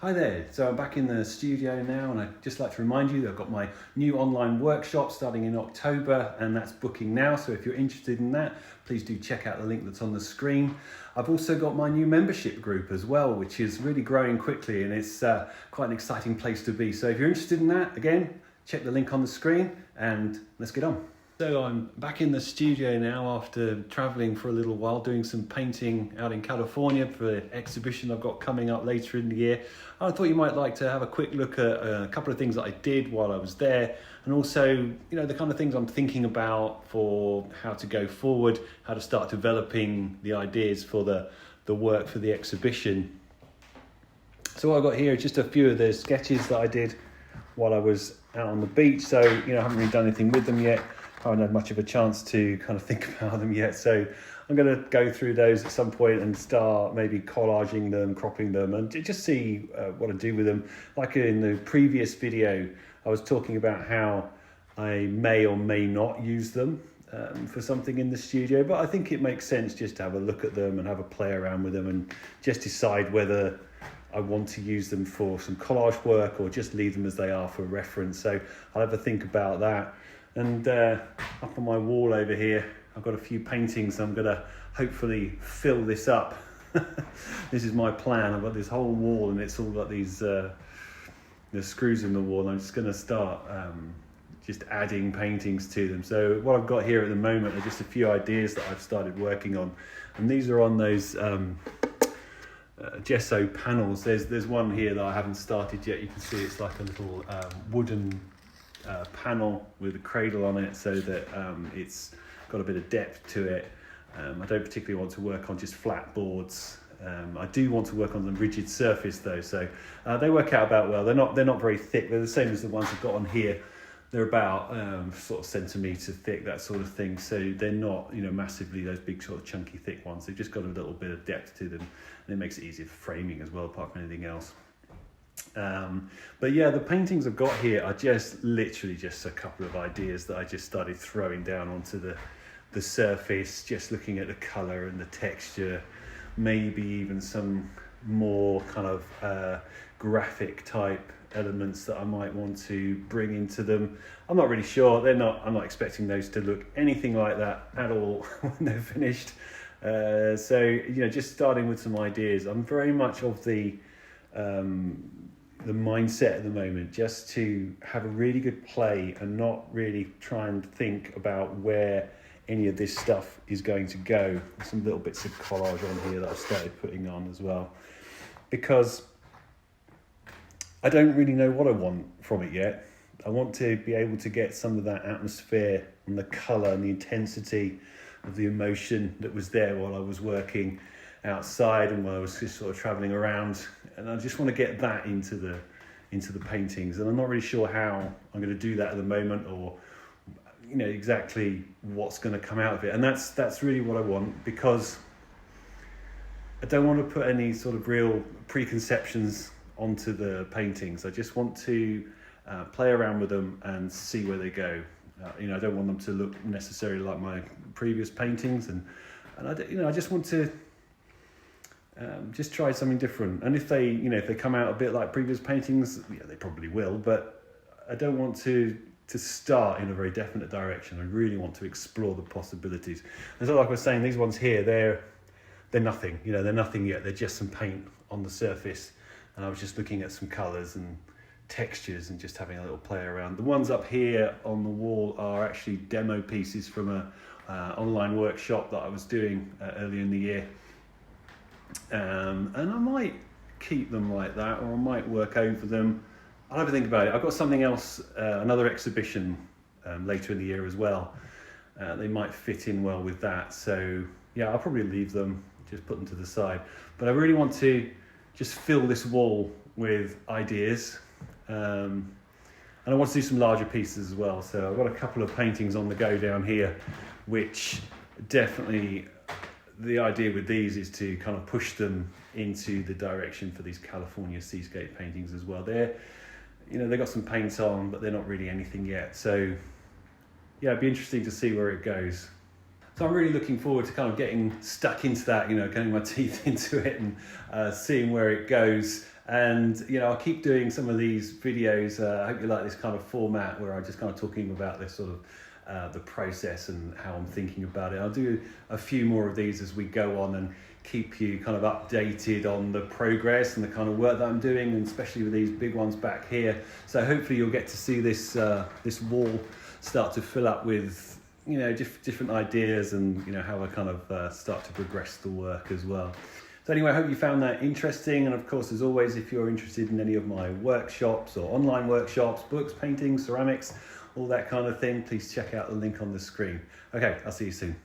Hi there, so I'm back in the studio now, and I'd just like to remind you that I've got my new online workshop starting in October, and that's booking now. So if you're interested in that, please do check out the link that's on the screen. I've also got my new membership group as well, which is really growing quickly, and it's quite an exciting place to be. So if you're interested in that, again, check the link on the screen and let's get on. So I'm back in the studio now after traveling for a little while, doing some painting out in California for an exhibition I've got coming up later in the year. I thought you might like to have a quick look at a couple of things that I did while I was there, and also, the kind of things I'm thinking about for how to go forward, how to start developing the ideas for the work for the exhibition. So what I've got here is just a few of the sketches that I did while I was out on the beach. So, I haven't really done anything with them yet. I haven't had much of a chance to kind of think about them yet. So I'm going to go through those at some point and start maybe collaging them, cropping them, and just see what I do with them. Like in the previous video, I was talking about how I may or may not use them for something in the studio, but I think it makes sense just to have a look at them and have a play around with them and just decide whether I want to use them for some collage work or just leave them as they are for reference. So I'll have a think about that. And up on my wall over here, I've got a few paintings. I'm going to hopefully fill this up. This is my plan. I've got this whole wall and it's all got these the screws in the wall. I'm just going to start just adding paintings to them. So what I've got here at the moment are just a few ideas that I've started working on. And these are on those gesso panels. There's one here that I haven't started yet. You can see it's like a little wooden panel with a cradle on it, so that it's got a bit of depth to it. I don't particularly want to work on just flat boards. I do want to work on the rigid surface though, so they work out about well. They're not very thick. They're the same as the ones I've got on here. They're about sort of centimetre thick, that sort of thing. So they're not massively those big sort of chunky thick ones. They've just got a little bit of depth to them, and it makes it easier for framing as well, apart from anything else. But yeah, the paintings I've got here are just literally just a couple of ideas that I just started throwing down onto the surface, just looking at the colour and the texture, maybe even some more kind of graphic type elements that I might want to bring into them. I'm not really sure. I'm not expecting those to look anything like that at all when they're finished. So just starting with some ideas. I'm very much of the mindset at the moment just to have a really good play and not really try and think about where any of this stuff is going to go. Some little bits of collage on here that I've started putting on as well, because I don't really know what I want from it yet. I want to be able to get some of that atmosphere and the colour and the intensity of the emotion that was there while I was working outside and while I was just sort of travelling around, and I just want to get that into the paintings, and I'm not really sure how I'm going to do that at the moment, or exactly what's going to come out of it. And that's really what I want, because I don't want to put any sort of real preconceptions onto the paintings. I just want to play around with them and see where they go. I don't want them to look necessarily like my previous paintings, and I just want to just try something different. And if they come out a bit like previous paintings, they probably will, but I don't want to start in a very definite direction. I really want to explore the possibilities. And so like I was saying, these ones here, they're nothing, they're nothing yet. They're just some paint on the surface. And I was just looking at some colours and textures and just having a little play around. The ones up here on the wall are actually demo pieces from a online workshop that I was doing earlier in the year. And I might keep them like that, or I might work over them. I'll have a think about it. I've got something else, another exhibition later in the year as well. They might fit in well with that. So yeah, I'll probably leave them, just put them to the side. But I really want to just fill this wall with ideas. And I want to do some larger pieces as well. So I've got a couple of paintings on the go down here, which definitely, the idea with these is to kind of push them into the direction for these California seascape paintings as well. They've got some paint on, but they're not really anything yet. So yeah, it'd be interesting to see where it goes. So I'm really looking forward to kind of getting stuck into that, getting my teeth into it and seeing where it goes. And I'll keep doing some of these videos. I hope you like this kind of format where I'm just kind of talking about this sort of the process and how I'm thinking about it. I'll do a few more of these as we go on and keep you kind of updated on the progress and the kind of work that I'm doing, and especially with these big ones back here. So hopefully you'll get to see this this wall start to fill up with different ideas, and how I kind of start to progress the work as well. So anyway, I hope you found that interesting. And of course, as always, if you're interested in any of my workshops or online workshops, books, paintings, ceramics, all that kind of thing, please check out the link on the screen. Okay, I'll see you soon.